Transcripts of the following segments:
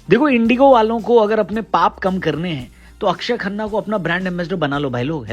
देखो, इंडिगो वालों को अगर अपने पाप कम करने हैं तो अक्षय खन्ना को अपना ब्रांड एम्बेसडर बना लो भाई लोग।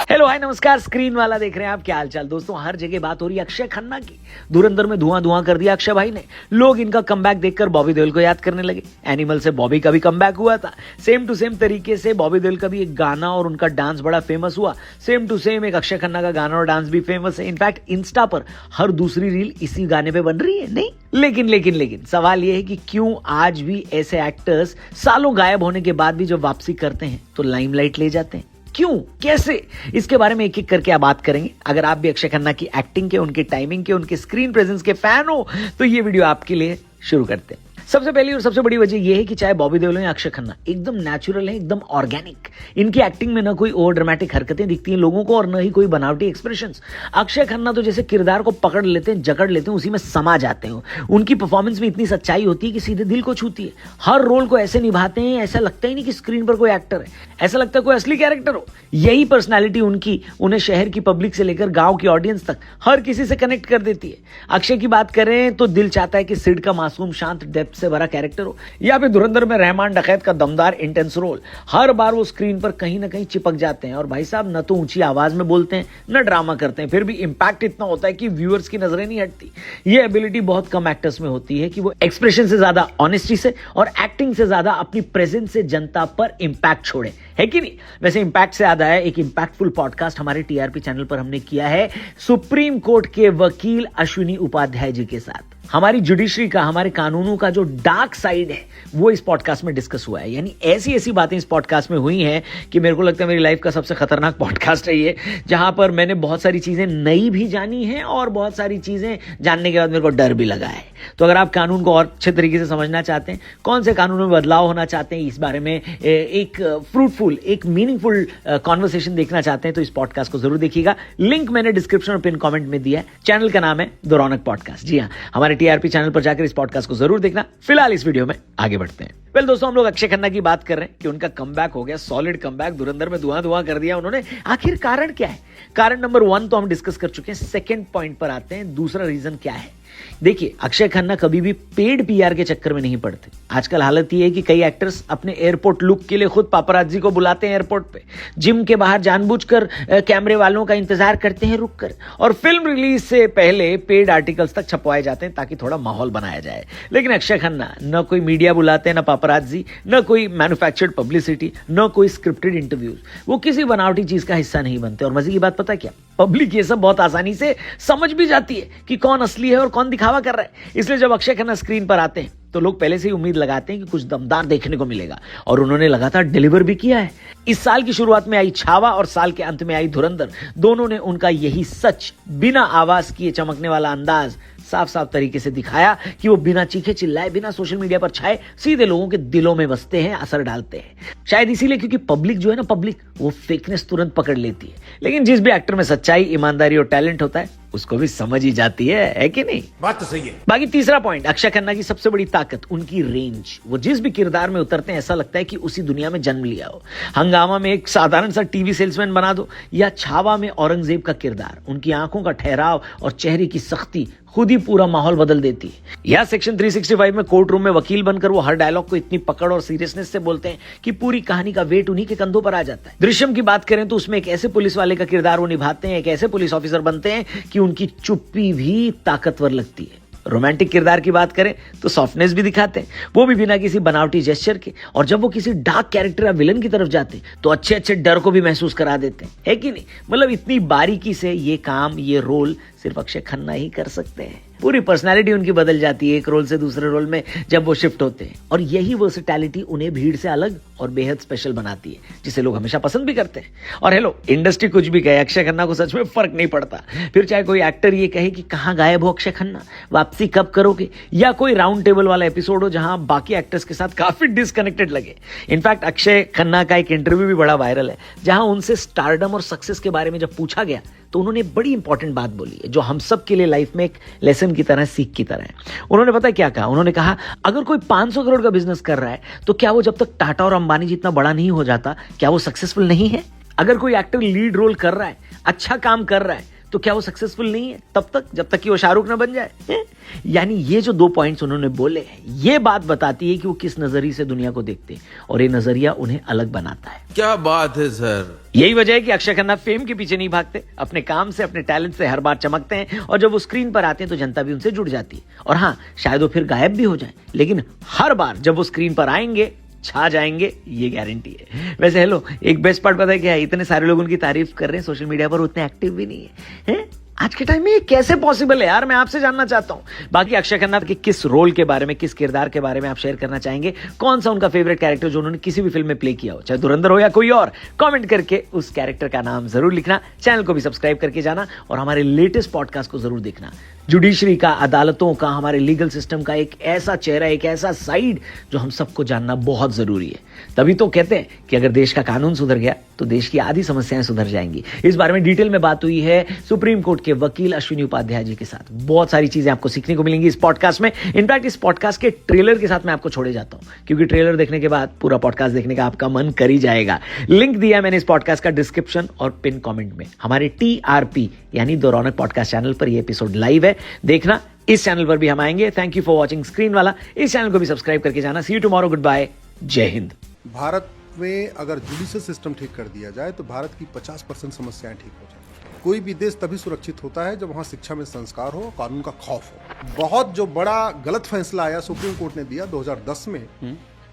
हेलो हाय नमस्कार, स्क्रीन वाला देख रहे हैं आप। क्या हालचाल दोस्तों? हर जगह बात हो रही है अक्षय खन्ना की। धुरंधर में धुआं कर दिया अक्षय भाई ने। लोग इनका कमबैक देखकर बॉबी देओल को याद करने लगे। एनिमल से बॉबी का भी कमबैक हुआ था। सेम टू सेम तरीके से बॉबी देओल का भी एक गाना और उनका डांस बड़ा फेमस हुआ। सेम टू सेम एक अक्षय खन्ना का गाना और डांस भी फेमस है। इनफैक्ट इंस्टा पर हर दूसरी रील इसी गाने पे बन रही है। नहीं, लेकिन सवाल यह है कि क्यों आज भी ऐसे एक्टर्स सालों गायब होने के बाद भी जब वापसी करते हैं तो लाइमलाइट ले जाते हैं? क्यों, कैसे? इसके बारे में एक एक करके आप बात करेंगे। अगर आप भी अक्षय खन्ना की एक्टिंग के, उनके टाइमिंग के, उनके स्क्रीन प्रेजेंस के फैन हो तो ये वीडियो आपके लिए शुरू करते हैं। सबसे पहली और सबसे बड़ी वजह यह है कि चाहे बॉबी देओल या अक्षय खन्ना एकदम नेचुरल है, एकदम ऑर्गेनिक। इनकी एक्टिंग में ना कोई ओवर ड्रामेटिक हरकतें दिखती हैं लोगों को और न ही कोई बनावटी एक्सप्रेशंस। अक्षय खन्ना तो जैसे किरदार को पकड़ लेते हैं, जकड़ लेते हैं, उसी में समा जाते हैं। उनकी परफॉर्मेंस में इतनी सच्चाई होती है कि सीधे दिल को छूती है। हर रोल को ऐसे निभाते हैं, ऐसा लगता ही नहीं कि स्क्रीन पर कोई एक्टर है, ऐसा लगता है कोई असली कैरेक्टर हो। यही पर्सनैलिटी उनकी उन्हें शहर की पब्लिक से लेकर गांव की ऑडियंस तक हर किसी से कनेक्ट कर देती है। अक्षय की बात करें तो दिल चाहता है कि सिड का मासूम, शांत, डेप्थ से भरा कैरेक्टर हो, या फिर धुरंधर में रहमान डकैत का दमदार इंटेंस रोल। हर बार वो स्क्रीन पर कहीं ना कहीं चिपक जाते हैं। और भाई साहब, न तो ऊंची आवाज में बोलते हैं, न ड्रामा करते हैं, फिर भी इंपैक्ट इतना होता है कि व्यूअर्स की नजरें नहीं हटती। ये एबिलिटी बहुत कम एक्टर्स में होती है कि वो एक्सप्रेशन से ज्यादा ऑनेस्टी से और एक्टिंग से ज्यादा अपनी प्रेजेंस से जनता पर इंपैक्ट छोड़े, है कि नहीं? वैसे इंपैक्ट से याद आया, एक इंपैक्टफुल पॉडकास्ट हमारे टीआरपी चैनल पर हमने किया है सुप्रीम कोर्ट के वकील अश्विनी उपाध्याय जी के साथ। हमारी जुडिशरी का, हमारे कानूनों का जो डार्क साइड है वो इस पॉडकास्ट में डिस्कस हुआ है। यानी ऐसी बातें इस पॉडकास्ट में हुई हैं कि मेरे को लगता है मेरी लाइफ का सबसे खतरनाक पॉडकास्ट है ये, जहां पर मैंने बहुत सारी चीजें नई भी जानी हैं और बहुत सारी चीजें जानने के बाद मेरे को डर भी लगा है। तो अगर आप कानून को और अच्छे तरीके से समझना चाहते हैं, कौन से कानूनों में बदलाव होना चाहते हैं, इस बारे में एक फ्रूटफुल, एक मीनिंगफुल कॉन्वर्सेशन देखना चाहते हैं तो इस पॉडकास्ट को जरूर देखिएगा। लिंक मैंने डिस्क्रिप्शन और पिन कमेंट में दिया है। चैनल का नाम है द रौनक पॉडकास्ट। जी हाँ, हमारे टीआरपी चैनल पर जाकर इस पॉडकास्ट को जरूर देखना। फिलहाल इस वीडियो में आगे बढ़ते हैं। वेल दोस्तों, हम लोग अक्षय खन्ना की बात कर रहे हैं कि उनका कमबैक हो गया, सॉलिड कमबैक। धुरंधर में धुआं कर दिया उन्होंने। आखिर कारण क्या है? कारण नंबर 1 तो हम डिस्कस कर चुके हैं। सेकंड पॉइंट पर आते हैं, दूसरा रीजन क्या है। देखिए, अक्षय खन्ना कभी भी पेड पीआर के चक्कर में नहीं पड़ते। आजकल हालत ये है कि कई एक्टर्स अपने एयरपोर्ट लुक के लिए खुद पापराजी को बुलाते हैं एयरपोर्ट पे, जिम के बाहर जानबूझकर कैमरे वालों का इंतजार करते हैं रुक कर, और फिल्म रिलीज से पहले पेड आर्टिकल्स तक छपवाए जाते हैं ताकि थोड़ा माहौल बनाया जाए। लेकिन अक्षय खन्ना न कोई मीडिया बुलाते हैं, न पापराजी, न कोई मैन्युफैक्चर्ड पब्लिसिटी, न कोई स्क्रिप्टेड इंटरव्यूज। वो किसी बनावटी चीज का हिस्सा नहीं बनते। और मजे की बात पता क्या, पब्लिक ये सब बहुत आसानी से समझ भी जाती है कि कौन असली है और कौन दिखावा कर रहा है। इसलिए जब अक्षय खन्ना स्क्रीन पर आते हैं तो लोग पहले से ही उम्मीद लगाते हैं कि कुछ दमदार देखने को मिलेगा, और उन्होंने लगातार डिलीवर भी किया है। इस साल की शुरुआत में आई छावा और साल के अंत में आई धुरंधर, दोनों ने उनका यही सच, बिना आवाज किए चमकने वाला अंदाज साफ तरीके से दिखाया कि वो बिना चीखे चिल्लाए, बिना सोशल मीडिया पर छाए, सीधे लोगों के दिलों में बसते हैं, असर डालते हैं। शायद इसीलिए क्योंकि पब्लिक जो है ना, पब्लिक वो फेकनेस तुरंत पकड़ लेती है। लेकिन जिस भी एक्टर में सच्चाई, ईमानदारी और टैलेंट होता है उसको भी समझ ही जाती है कि नहीं? बात तो सही है। बाकी तीसरा पॉइंट, अक्षय खन्ना की सबसे बड़ी ताकत उनकी रेंज। वो जिस भी किरदार में उतरते हैं ऐसा लगता है कि उसी दुनिया में जन्म लिया हो। हंगामा में एक साधारण सा टीवी सेल्समैन बना दो, या छावा में औरंगजेब का किरदार, उनकी आंखों का ठहराव और चेहरे की सख्ती खुद ही पूरा माहौल बदल देती है। या सेक्शन 365 में कोर्ट रूम में वकील बनकर वो हर डायलॉग को इतनी पकड़ और सीरियसनेस से बोलते हैं कि पूरी कहानी का वेट उन्हीं के कंधों पर आ जाता है। दृश्यम की बात करें तो उसमें एक ऐसे पुलिस वाले का किरदार वो निभाते हैं, एक ऐसे पुलिस ऑफिसर बनते हैं कि उनकी चुप्पी भी ताकतवर लगती है। रोमांटिक किरदार की बात करें तो सॉफ्टनेस भी दिखाते हैं, वो भी बिना किसी बनावटी जेस्चर के। और जब वो किसी डार्क कैरेक्टर या विलन की तरफ जाते हैं तो अच्छे डर को भी महसूस करा देते हैं, है कि नहीं? मतलब इतनी बारीकी से ये काम, ये रोल सिर्फ अक्षय खन्ना ही कर सकते हैं। पूरी पर्सनालिटी उनकी बदल जाती है एक रोल से दूसरे रोल में जब वो शिफ्ट होते हैं, और यही वर्सेटैलिटी उन्हें भीड़ से अलग और बेहद स्पेशल बनाती है, जिसे लोग हमेशा पसंद भी करते हैं। और हेलो, इंडस्ट्री कुछ भी कहे, अक्षय खन्ना को सच में फर्क नहीं पड़ता। फिर चाहे कोई एक्टर ये कहे कि कहां गायब हो अक्षय खन्ना, वापसी कब करोगे, या कोई राउंड टेबल वाला एपिसोड हो जहां बाकी एक्टर्स के साथ काफी डिसकनेक्टेड लगे। इनफैक्ट अक्षय खन्ना का एक इंटरव्यू भी बड़ा वायरल है, जहां उनसे स्टारडम और सक्सेस के बारे में जब पूछा गया तो उन्होंने बड़ी इंपॉर्टेंट बात बोली है, जो हम सब के लिए लाइफ में एक लेसन की तरह, सीख की तरह है। उन्होंने पता क्या कहा? उन्होंने कहा, अगर कोई 500 करोड़ का बिजनेस कर रहा है तो क्या वो जब तक टाटा और अंबानी जितना बड़ा नहीं हो जाता, क्या वो सक्सेसफुल नहीं है? अगर कोई एक्टर लीड रोल कर रहा है, अच्छा काम कर रहा है, तो क्या वो सक्सेसफुल नहीं है तब तक जब तक कि वो शाहरुख ना बन जाए? यानी ये जो 2 पॉइंट्स उन्होंने बोले हैं, ये बात बताती है कि वो किस नजरिए से दुनिया को देखते हैं और ये नजरिया उन्हें अलग बनाता है। क्या बात है सर। यही वजह है कि अक्षय खन्ना फेम के पीछे नहीं भागते, अपने काम से, अपने टैलेंट से हर बार चमकते हैं और जब वो स्क्रीन पर आते हैं तो जनता भी उनसे जुड़ जाती है। और हाँ, शायद वो फिर गायब भी हो जाए, लेकिन हर बार जब वो स्क्रीन पर आएंगे छा जाएंगे, ये गारंटी है। वैसे हेलो, एक बेस्ट पार्ट पता है क्या है? इतने सारे लोग उनकी तारीफ कर रहे हैं सोशल मीडिया पर, उतने एक्टिव भी नहीं है। आज के टाइम में ये कैसे पॉसिबल है यार? मैं आपसे जानना चाहता हूं। बाकी अक्षय खन्ना के किस रोल के बारे में, किस किरदार के बारे में आप शेयर करना चाहेंगे? कौन सा उनका फेवरेट कैरेक्टर जो उन्होंने किसी भी फिल्म में प्ले किया हो, चाहे धुरंधर हो या कोई और, कमेंट करके उस कैरेक्टर का नाम जरूर लिखना। चैनल को भी सब्सक्राइब करके जाना और हमारे लेटेस्ट पॉडकास्ट को जरूर देखना। जुडिशरी का, अदालतों का, हमारे लीगल सिस्टम का एक ऐसा चेहरा, एक ऐसा साइड जो हम सबको जानना बहुत जरूरी है। तभी तो कहते हैं कि अगर देश का कानून सुधर गया तो देश की आधी समस्याएं सुधर जाएंगी। इस बारे में डिटेल में बात हुई है सुप्रीम कोर्ट के वकील अश्विनी उपाध्याय जी के साथ। बहुत सारी चीजें आपको सीखने को मिलेंगी इस पॉडकास्ट में। इनफैक्ट इस पॉडकास्ट के ट्रेलर के साथ मैं आपको छोड़े जाता हूं, क्योंकि ट्रेलर देखने के बाद पूरा पॉडकास्ट देखने का आपका मन कर ही जाएगा। लिंक दिया मैंने इस पॉडकास्ट का डिस्क्रिप्शन और पिन कमेंट में। हमारे TRP यानी द रौनक पॉडकास्ट चैनल पर यह एपिसोड लाइव है, देखना। इस चैनल पर भी हम आएंगे। Thank you for watching screen वाला। इस चैनल को भी सब्सक्राइब करके जाना। सी यू टुमारो, गुड बाय, जय हिंद। भारत में अगर जुडिशियल सिस्टम ठीक कर दिया जाए तो भारत की 50% समस्याएं ठीक हो जाएंगी। कोई भी देश तभी सुरक्षित होता है जब वहाँ शिक्षा में संस्कार हो, कानून का खौफ हो। बहुत जो बड़ा गलत फैसला आया सुप्रीम कोर्ट ने दिया 2010 में,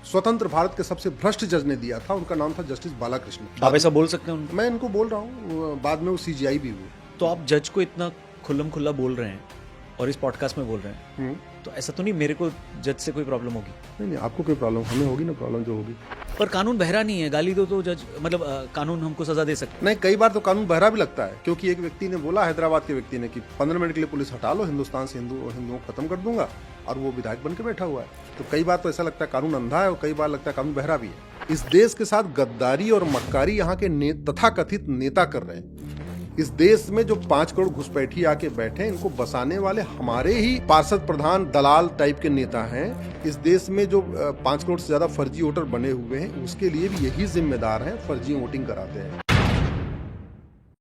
स्वतंत्र भारत के सबसे भ्रष्ट जज ने दिया था, उनका नाम था जस्टिस बालाकृष्ण। आप ऐसा बोल सकते हैं उनको? मैं इनको बोल रहा हूँ, बाद में वो CGI भी हुए। तो आप जज को इतना खुल्लम खुल्ला बोल रहे हैं और इस पॉडकास्ट में बोल रहे हैं, तो ऐसा तो नहीं मेरे को जज से कोई प्रॉब्लम होगी? नहीं, आपको कोई प्रॉब्लम, हमें होगी ना प्रॉब्लम जो होगी। पर कानून बहरा नहीं है, गाली दो तो जज, मतलब कानून हमको सजा दे सकते? नहीं, कई बार तो कानून बहरा भी लगता है, क्योंकि एक व्यक्ति ने बोला, हैदराबाद के व्यक्ति ने, कि 15 मिनट के लिए पुलिस हटा लो, हिंदुस्तान से हिंदुओं को खत्म कर दूंगा, और वो विधायक बन के बैठा हुआ है। तो कई बार तो ऐसा लगता है कानून अंधा है और कई बार लगता है कानून बहरा भी है। इस देश के साथ गद्दारी और मक्कारी यहाँ के तथाकथित नेता कर रहे हैं। इस देश में जो 5 करोड़ घुसपैठी आके बैठे, इनको बसाने वाले हमारे ही पार्षद, प्रधान, दलाल टाइप के नेता हैं। इस देश में जो 5 करोड़ से ज्यादा फर्जी वोटर बने हुए हैं, उसके लिए भी यही जिम्मेदार हैं, फर्जी वोटिंग कराते हैं।